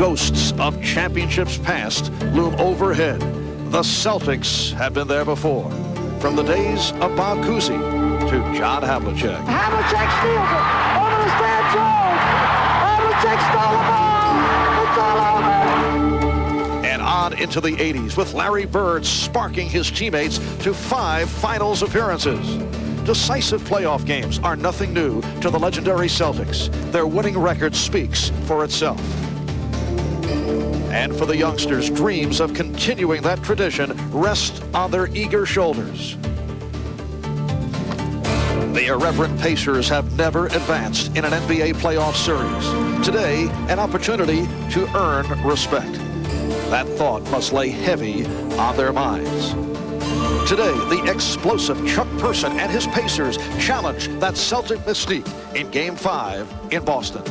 Ghosts of championships past loom overhead. The Celtics have been there before. From the days of Bob Cousy to John Havlicek. Havlicek steals it over the stand zone. Havlicek stole the ball. It's all over. And on into the 80s with Larry Bird sparking his teammates to 5 finals appearances. Decisive playoff games are nothing new to the legendary Celtics. Their winning record speaks for itself. And for the youngsters, dreams of continuing that tradition rest on their eager shoulders. The irreverent Pacers have never advanced in an NBA playoff series. Today, an opportunity to earn respect. That thought must lay heavy on their minds. Today, the explosive Chuck Person and his Pacers challenge that Celtic mystique in Game 5 in Boston.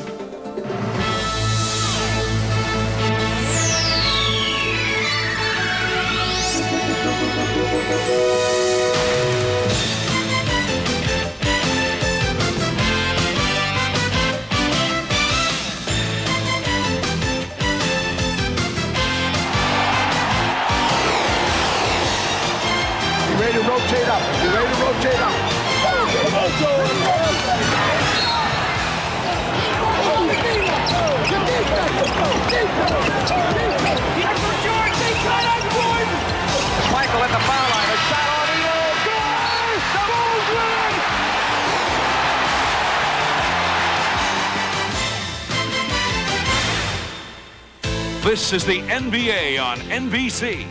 Ready to rotate up. You ready to rotate up? Michael in the foul line. A shot on the old goal. This is the NBA on NBC.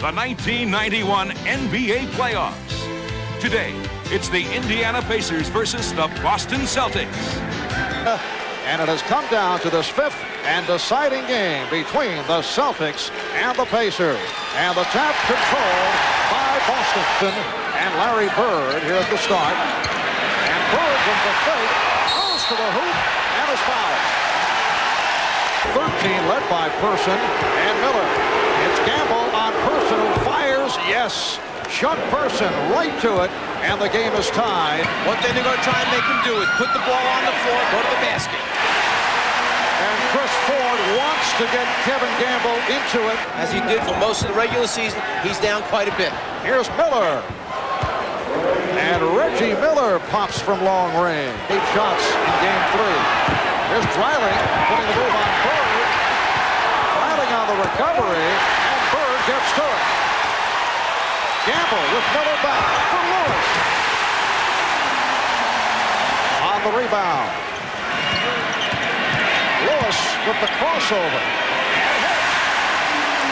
The 1991 NBA playoffs. Today, it's the Indiana Pacers versus the Boston Celtics. And it has come down to this 5th and deciding game between the Celtics and the Pacers. And the tap controlled by Boston and Larry Bird here at the start. And Bird from the fake goes to the hoop and is fouled. 13 led by Person and Miller. It's Gamble on Person who fires. Yes, Chuck Person right to it, and the game is tied. One thing they're going to try and make him do is put the ball on the floor, go to the basket. And Chris Ford wants to get Kevin Gamble into it. As he did for most of the regular season, he's down quite a bit. Here's Miller. And Reggie Miller pops from long range. 8 shots in Game 3. Here's Dreiling putting the move on Bird. Dreiling on the recovery, and Bird gets to it. Gamble with Miller back for Lewis. On the rebound. Lewis with the crossover.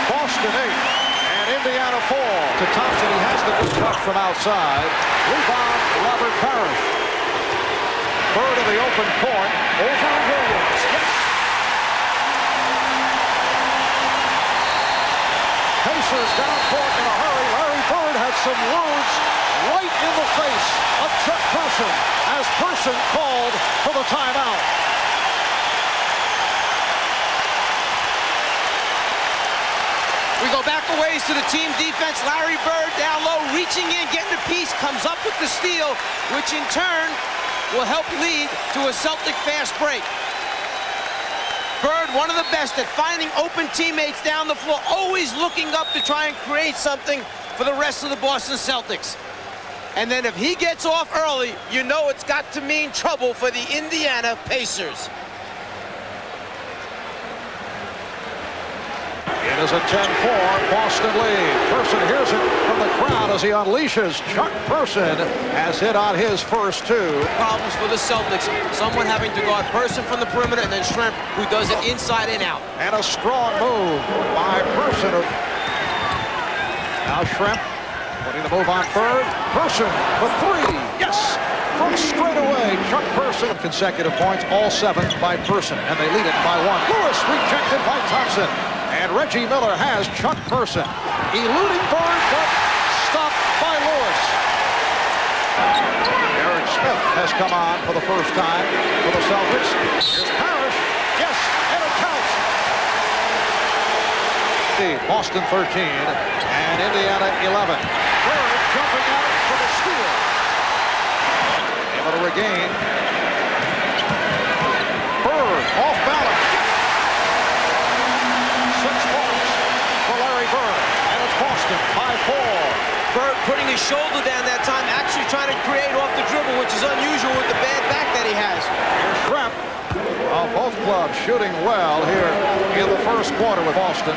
Boston 8 and Indiana 4 to Thompson. He has the good touch from outside. Rebound, Robert Parrish. Bird in the open court over Williams. Pacers down court in a hurry. Larry Bird had some words right in the face of Chuck Person as Person called for the timeout. We go back a ways to the team defense. Larry Bird down low, reaching in, getting a piece, comes up with the steal, which in turn will help lead to a Celtic fast break. Bird, one of the best at finding open teammates down the floor, always looking up to try and create something for the rest of the Boston Celtics. And then if he gets off early, you know it's got to mean trouble for the Indiana Pacers. It is a 10-4 Boston lead. Person hears it from the crowd as he unleashes. Chuck Person has hit on his first 2. Problems for the Celtics. Someone having to guard Person from the perimeter and then Shrimp, who does it inside and out. And a strong move by Person. Now Shrimp putting the move on Bird. Person for 3. Yes! From straight away, Chuck Person. Consecutive points, all 7 by Person. And they lead it by 1. Lewis rejected by Thompson. And Reggie Miller has Chuck Person. Eluding Bird, but stopped by Lewis. Eric Smith has come on for the first time for the Celtics. Here's Parrish. Yes, and it counts. Boston 13 and Indiana 11. Bird jumping out for the steal. Able to regain. Bird off balance. by 4. Bird putting his shoulder down that time, actually trying to create off the dribble, which is unusual with the bad back that he has. Here's Shrimp. Both clubs shooting well here in the first quarter with Boston.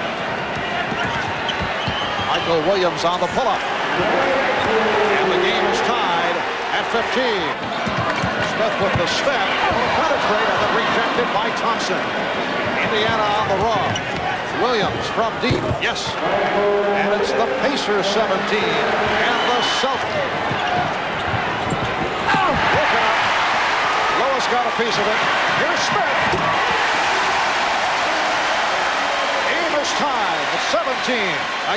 Michael Williams on the pull-up. And the game is tied at 15. Smith with the step. Penetrate and then rejected by Thompson. Indiana on the run. Williams from deep. Yes. And it's the Pacers 17 and the Celtics. Look out. Lewis got a piece of it. Here's Smith. Game is tied at 17.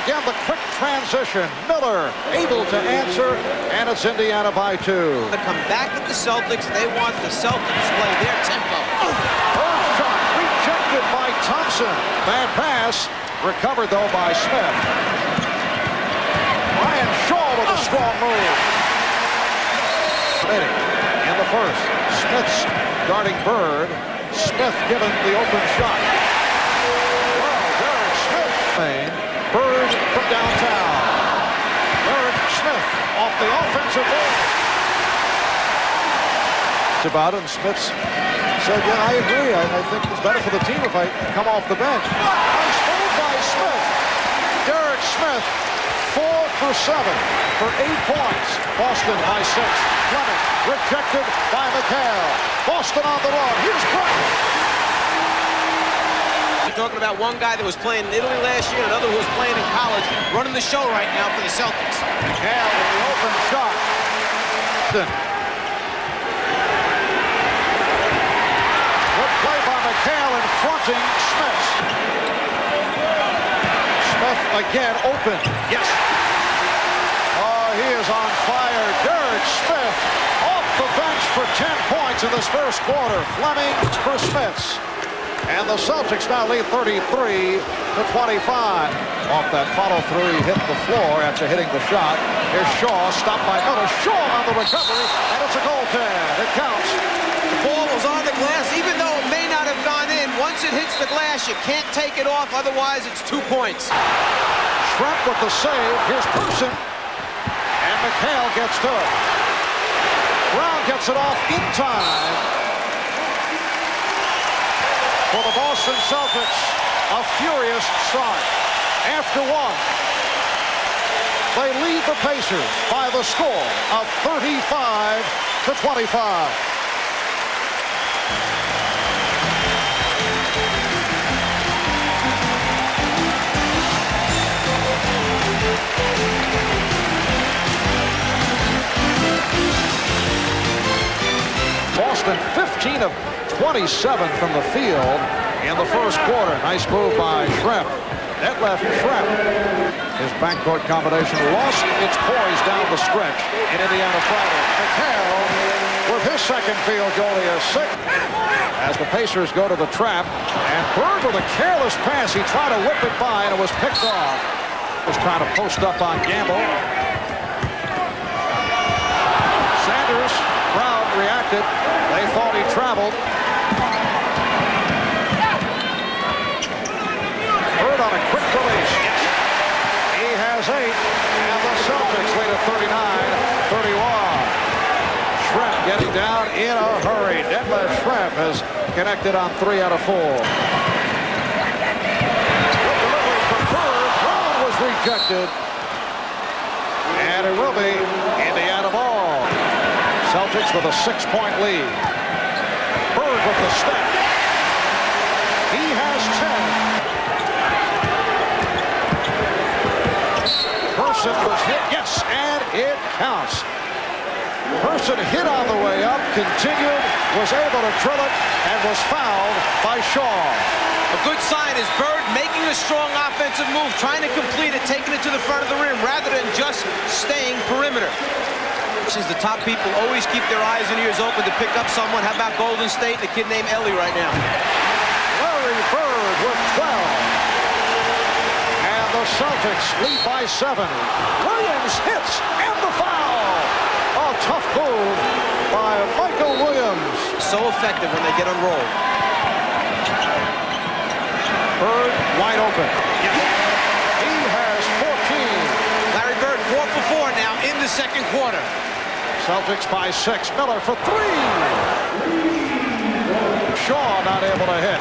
Again, the quick transition. Miller able to answer, and it's Indiana by 2. To come back at the Celtics, they want the Celtics to play their tempo. First shot rejected by Thompson. Bad pass. Recovered, though, by Smith. Ryan Shaw with a strong move. In the first. Smith's guarding Bird. Smith given the open shot. Well, Derek Smith. Bird from downtown. Derek Smith off the offensive board. About it, and Smith said, yeah, I agree. I think it's better for the team if I come off the bench. Nice move by Smith. Derek Smith, 4 for 7 for 8 points. Boston by 6. Fleming rejected by McHale. Boston on the run. Here's Brown. You're talking about one guy that was playing in Italy last year and another who was playing in college, running the show right now for the Celtics. McHale with the open shot. Play by McHale in fronting Smith. Smith again open. Yes. Oh, he is on fire. Derek Smith off the bench for 10 points in this first quarter. Fleming for Smith. And the Celtics now lead 33-25. Off that follow-through, he hit the floor after hitting the shot. Here's Shaw, stopped by Miller. Shaw on the recovery, and it's a goaltend. It counts. The ball was on the glass, even though it may not have gone in. Once it hits the glass, you can't take it off, otherwise it's 2 points. Shrimp with the save. Here's Person. And McHale gets to it. Brown gets it off in time. For the Boston Celtics, a furious start. After 1, they lead the Pacers by the score of 35-25. Boston 15 of 27 from the field in the first quarter. Nice move by Shrimp. That left Shrimp. His backcourt combination lost its poise down the stretch in Indiana Friday. McHale with his second field goal. He has 6. As the Pacers go to the trap, and Bird with a careless pass. He tried to whip it by, and it was picked off. Was trying to post up on Gamble. Sanders, Brown reacted. They thought he traveled. Bird on a quick release. He has 8, and the Celtics lead at 39-31. Shrimp getting down in a hurry. Detlef Shrimp has connected on 3 out of 4. Good delivery from Bird. Brown was rejected. And it will be Indiana ball. Celtics with a 6-point lead. Bird with the step. He has 10. Person was hit. Yes, and it counts. Person hit on the way up, continued, was able to drill it, and was fouled by Shaw. A good sign is Bird making a strong offensive move, trying to complete it, taking it to the front of the rim, rather than just staying perimeter. The top people always keep their eyes and ears open to pick up someone. How about Golden State and a kid named Ellie right now? Larry Bird with 12. And the Celtics lead by 7. Williams hits and the foul. A tough move by Michael Williams. So effective when they get unrolled. Bird wide open. Yes. He has 14. the second quarter. Celtics by 6. Miller for 3. Shaw not able to hit.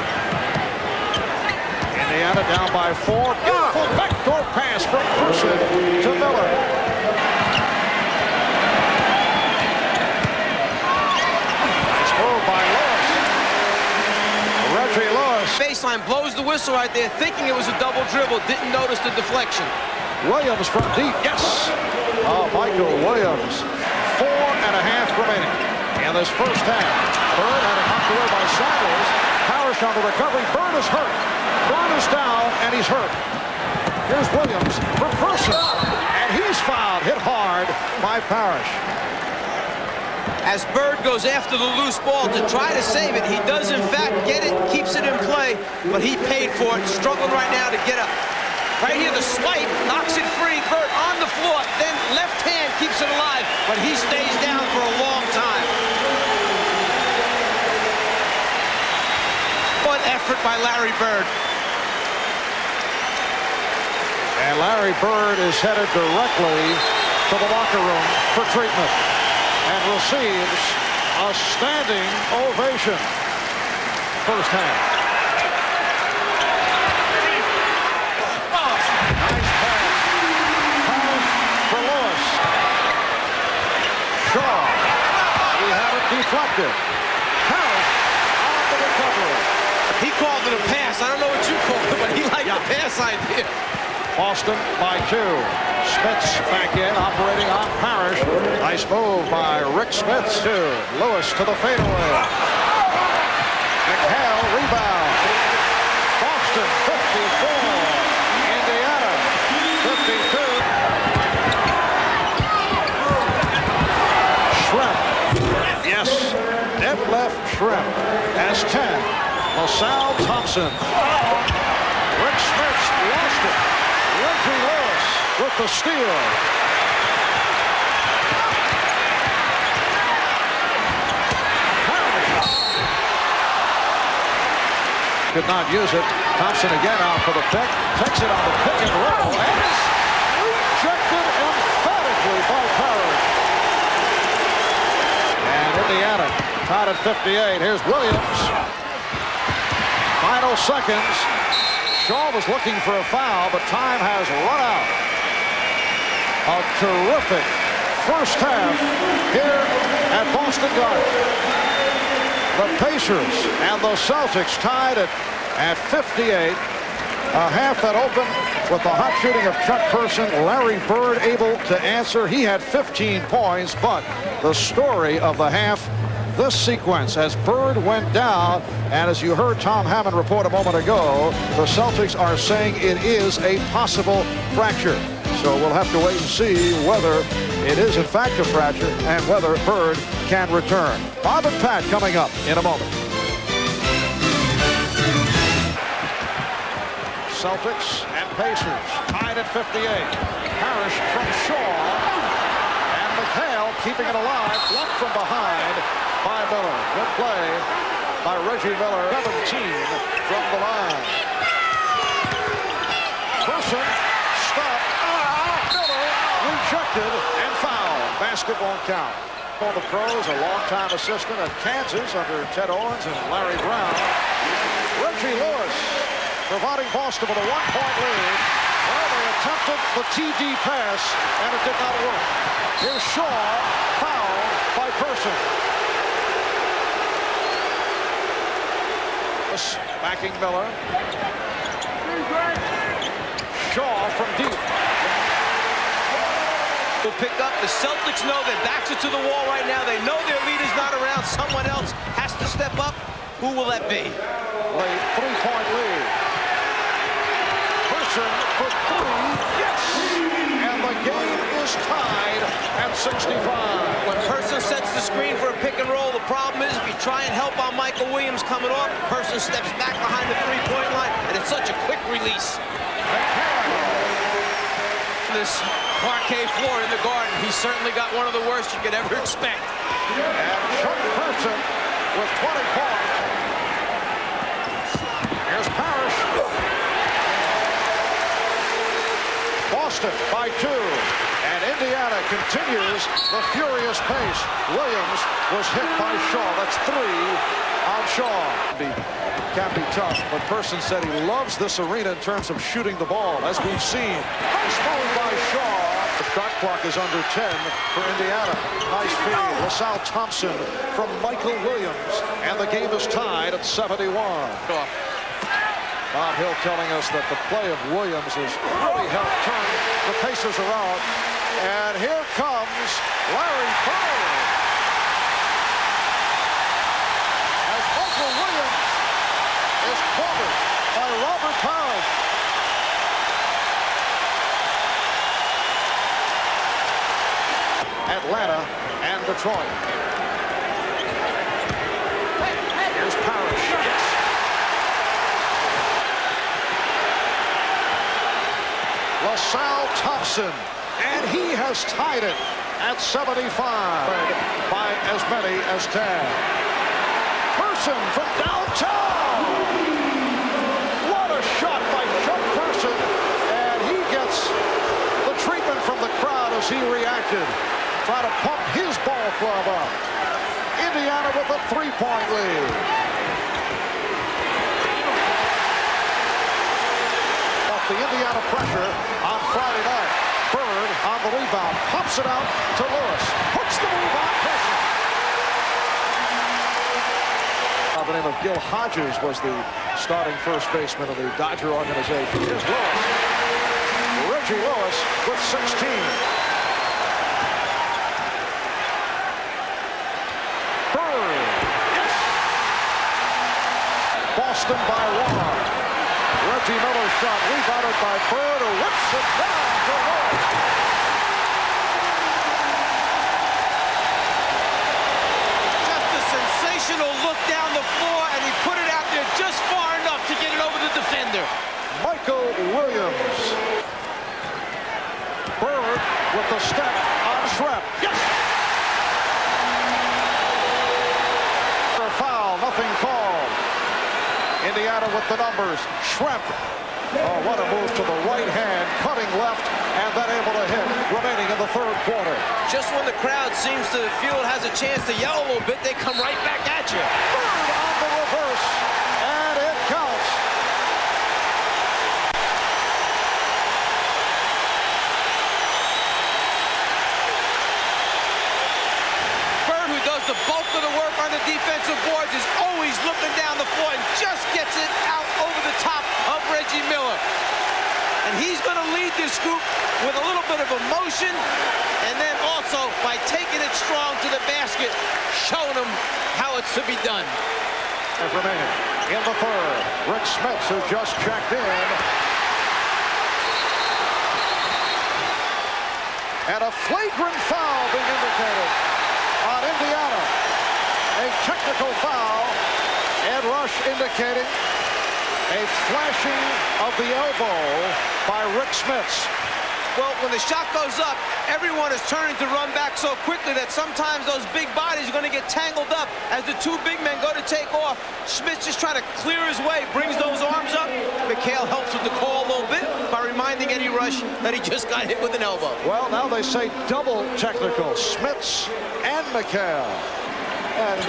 Indiana down by 4. Beautiful backdoor pass from Person to Miller. Nice move by Lewis. Reggie Lewis. Baseline blows the whistle right there, thinking it was a double dribble. Didn't notice the deflection. Williams from deep. Yes. Michael Williams. 4.5 remaining in this first half. Bird had it knocked away by Saddles. Parrish on the recovery. Bird is hurt. Bird is down, and he's hurt. Here's Williams for Person, and he's fouled. Hit hard by Parrish. As Bird goes after the loose ball to try to save it, he does in fact get it, keeps it in play, but he paid for it. Struggling right now to get up. Right here, the swipe knocks it free. Bird on the floor, then left hand keeps it alive, but he stays down for a long time. What effort by Larry Bird. And Larry Bird is headed directly to the locker room for treatment and receives a standing ovation. First half. Nice pass. Pass for Lewis. Shaw. He had it deflected. Harris on the recovery. He called it a pass. I don't know what you called it, but he liked the pass idea. Boston by 2. Smits back in, operating on Parrish. Nice move by Rick Smits to Lewis to the fadeaway. McHale rebound. Boston 54. Indiana 52. Shrimp. Yes. Dead left Shrimp has 10. LaSalle Thompson. Rick Smits lost it. Reggie Lewis with the steal. Could not use it. Thompson again out for the pick. Takes it on the pick and roll. And is rejected emphatically by Parrish. And Indiana tied at 58. Here's Williams. Final seconds. Shaw was looking for a foul, but time has run out. A terrific first half here at Boston Garden. The Pacers and the Celtics tied at 58. A half that opened with the hot shooting of Chuck Person. Larry Bird able to answer. He had 15 points, but the story of the half, this sequence as Bird went down, and as you heard Tom Hammond report a moment ago, the Celtics are saying it is a possible fracture. So we'll have to wait and see whether it is in fact a fracture and whether Bird can return. Bob and Pat coming up in a moment. Celtics and Pacers tied at 58. Parrish from Shaw. And McHale keeping it alive. Blocked from behind by Miller. Good play by Reggie Miller. 17 from the line. Person stopped. Miller rejected and fouled. Basket won't count. For the pros, a longtime assistant at Kansas under Ted Owens and Larry Brown. Reggie Lewis providing Boston with a 1-point lead. Well, they attempted the TD pass, and it did not work. Here's Shaw, fouled by Person. Backing Miller. Shaw from deep. Will pick up. The Celtics know their backs are to the wall right now. They know their leader's not around. Someone else has to step up. Who will that be? Late 3-point lead. Person for 3. Yes! And the game is tied at 65. When Person sets the screen for a pick and roll, the problem is if you try and help on Michael Williams coming off, Person steps back behind the 3-point line, and it's such a quick release. This parquet floor in the Garden, he's certainly got one of the worst you could ever expect. And Chuck Person with 20 points. Here's Parrish. Boston by 2. And Indiana continues the furious pace. Williams was hit by Shaw. That's 3 on Shaw. Can be tough, but Person said he loves this arena in terms of shooting the ball, as we've seen. Nice move by Shaw. The shot clock is under 10 for Indiana. Nice feed. LaSalle Thompson from Michael Williams, and the game is tied at 71. Bob Hill telling us that the play of Williams has really helped turn the Pacers around. And here comes Larry Bird. As Michael Williams is covered by Robert Parrish. Atlanta and Detroit. Here's Parrish. Yes. LaSalle Thompson, and he has tied it at 75 by as many as 10. Person from downtown. What a shot by Chuck Person, and he gets the treatment from the crowd as he reacted. Trying to pump his ball club up. Indiana with a 3-point lead. Off the Indiana pressure on Friday night. Bird on the rebound. Pops it out to Lewis. Hooks the move on Person. The name of Gil Hodges was the starting first baseman of the Dodger organization. Here's Lewis. Reggie Lewis with 16. Bird. Yes. Boston by 1. Reggie Miller's shot rebounded by Bird, who whips it down to Lewis. Just a sensational look down the floor, and he put it out there just far enough to get it over the defender. Michael Williams. Bird with the step on Schrempf. Yes! For a foul, nothing called. Indiana with the numbers. Schrempf. Oh, what a move to the right hand, cutting left, and then able to hit, remaining in the third quarter. Just when the crowd seems to feel it has a chance to yell a little bit, they come right back at you. Bird on the reverse, and it counts. Bird, who does the bulk of the work on the defensive boards, is always looking down the floor and just gets it out over the top of Reggie Miller. And he's going to lead this group with a little bit of emotion, and then also by taking it strong to the basket, showing them how it's to be done. Remaining in the third, Rick Smits, who just checked in. And a flagrant foul being indicated on Indiana. A technical foul, and Rush indicating a flashing of the elbow by Rick Smits. Well, when the shot goes up, everyone is turning to run back so quickly that sometimes those big bodies are going to get tangled up as the two big men go to take off. Smits just trying to clear his way, brings those arms up. McHale helps with the call a little bit by reminding Eddie Rush that he just got hit with an elbow. Well, now they say double technical, Smits and McHale. And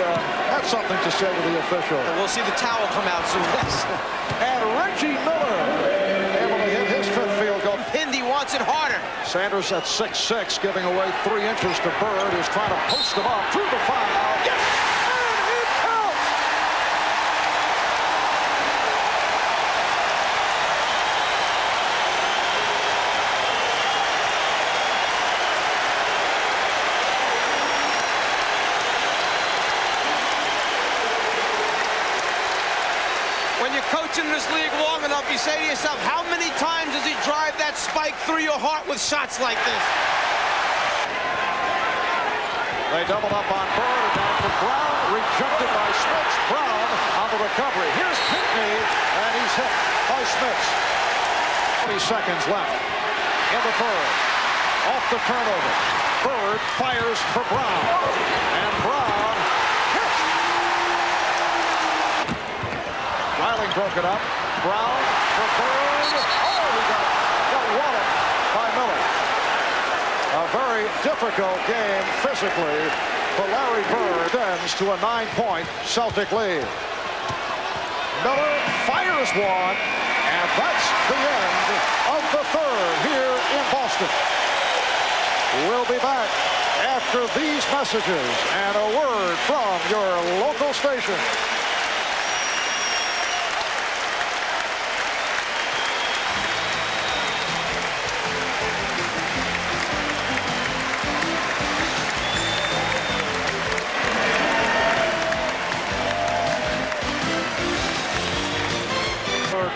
that's something to say to the official. And we'll see the towel come out soon. And Reggie Miller able to hit his fifth field goal. Indy wants it harder. Sanders at 6'6", giving away 3 inches to Bird, who's trying to post him up through the foul. Yes! And it counts! When you're coaching this league long enough, you say to yourself, how many times does he drive that spike through your heart with shots like this? They doubled up on Bird, and down to Brown, rejected by Smits. Brown on the recovery. Here's Pinckney, and he's hit by Smits. 20 seconds left in the third. Off the turnover. Bird fires for Brown, and Brown hits. Riley broke it up. Brown for Bird. Oh, he got walloped by Miller. A very difficult game physically for Larry Bird. Ends to a 9-point Celtic lead. Miller fires one, and that's the end of the third here in Boston. We'll be back after these messages and a word from your local station.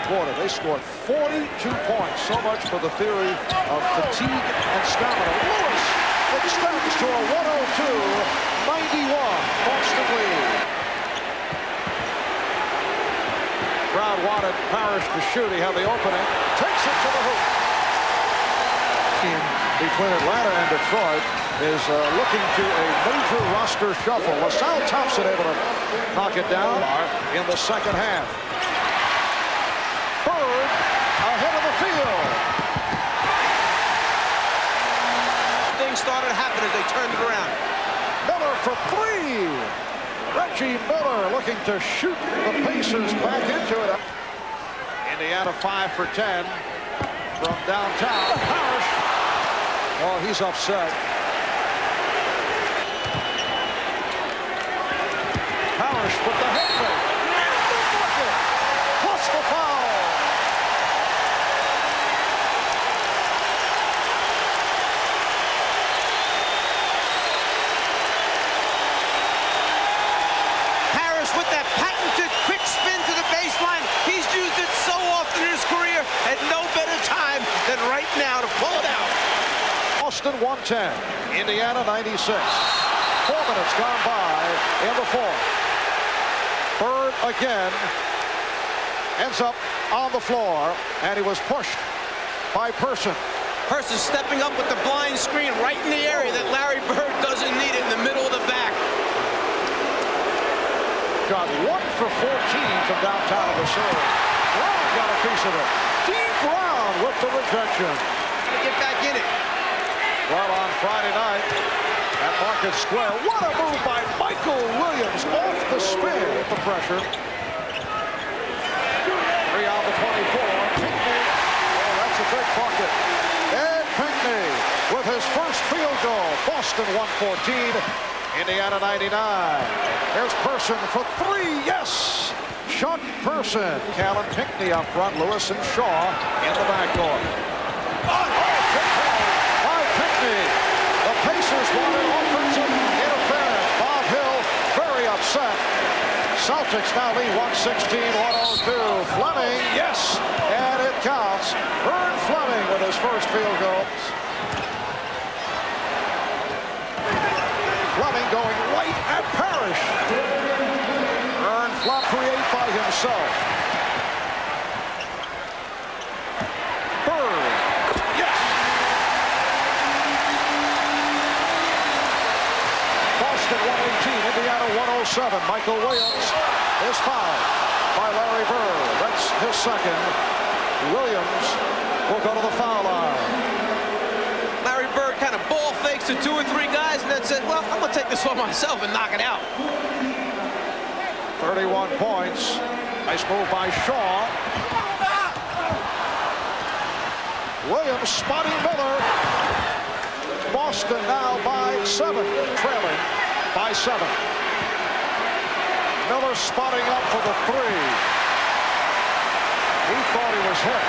Quarter. They scored 42 points. So much for the theory of fatigue and stamina. Lewis extends to a 102-91 Boston lead. Crowd wanted Parrish to shoot. He had the opening. Takes it to the hoop. Between Atlanta and Detroit is looking to a major roster shuffle. LaSalle Thompson able to knock it down in the second half. Bird ahead of the field. Things started happening as they turned it around. Miller for three. Reggie Miller looking to shoot the Pacers back into it. Indiana 5 for 10 from downtown. Parrish. Oh, he's upset. Parrish with the head fake. And the bucket. Plus the foul. With that patented quick spin to the baseline. He's used it so often in his career at no better time than right now to pull it out. Boston 110, Indiana 96. 4 minutes gone by in the fourth. Bird again ends up on the floor, and he was pushed by Person. Person stepping up with the blind screen right in the area that Larry Bird doesn't need it in the middle of the back. Got 1 for 14 from downtown of the serve. Brown got a piece of it. Deep Brown with the rejection. Gotta get back in it. Well, on Friday night at Market Square, what a move by Michael Williams off the spin with the pressure. 3 on the 24. Pinckney. Oh, that's a big bucket. Ed Pinckney with his first field goal. Boston 114. Indiana 99. There's Person for 3. Yes! Chuck Person. Callan Pinckney up front. Lewis and Shaw in the backcourt. By Pinckney. The Pacers wanted offensive interference. Bob Hill very upset. Celtics now lead 116-102. Fleming. Yes! And it counts. Vern Fleming with his first field goal. Fleming going right at Parrish. Vern Fleming create by himself. Bird. Yes. Boston 118, Indiana 107. Michael Williams is fouled by Larry Bird. That's his second. Williams will go to the foul line. Larry Bird kind of ball fakes to 2 or 3 guys and then said, well, I'm going to take this one myself and knock it out. 31 points. Nice move by Shaw. Williams spotting Miller. Boston now by 7, trailing by 7. Miller spotting up for the 3. He thought he was hit.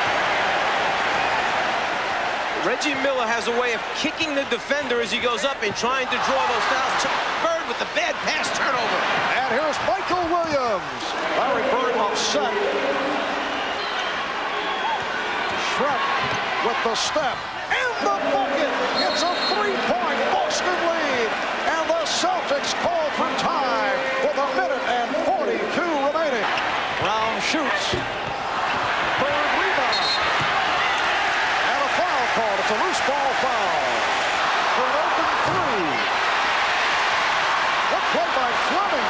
Reggie Miller has a way of kicking the defender as he goes up and trying to draw those fouls. Bird with the bad pass turnover. And here's Michael Williams. Larry Bird upset. Shrek with the step. And the bucket. It's a 3-point Boston lead. And the Celtics call for time with 1 minute and 42 remaining. Brown shoots. Bird rebound. And a foul called. It's a loose ball foul. For an open 3. What play by Fleming.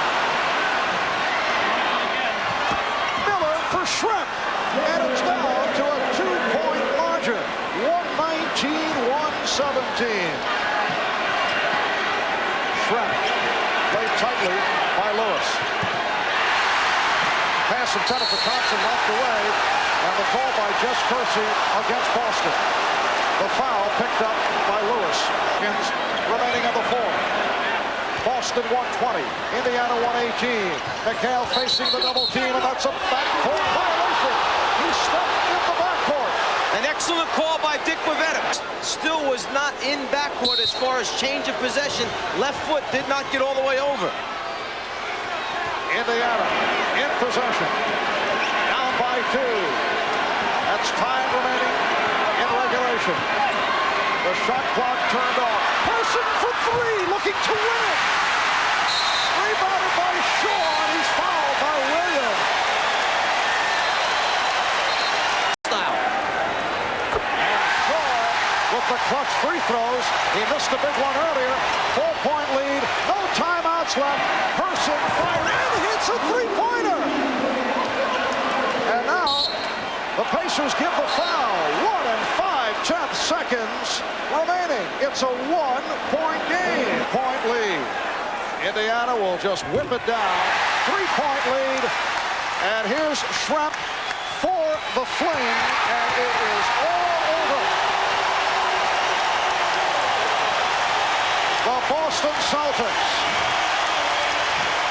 Miller for Shrek. And it's down to a 2-point margin. 119-117. Shrimp. Played tightly by Lewis. Pass intended for Thompson, knocked away. And the call by Jess Kersey against Boston. The foul picked up by Lewis. Remaining in the fourth. Boston 120. Indiana 118. McHale facing the double team, and that's a backcourt violation. He stepped in the backcourt. An excellent call by Dick Bavetta. Still was not in backcourt as far as change of possession. Left foot did not get all the way over. Indiana in possession. Down by 2. That's time remaining in regulation. The shot clock turned off. Person for 3, looking to win it. Rebounded by Shaw, and he's fouled by Williams. And Shaw with the clutch free throws. He missed a big one earlier. 4-point lead. No timeouts left. Person fires and hits a three-pointer. And now the Pacers give the foul. 1 5/10 seconds remaining. It's a 1-point game. Point lead. Indiana will just whip it down. 3-point lead. And here's Shrimp for the fling. And it is all over. The Boston Celtics,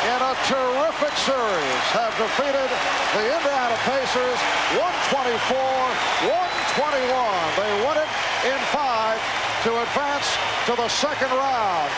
in a terrific series, have defeated the Indiana Pacers 124-121. They won it in 5 to advance to the second round.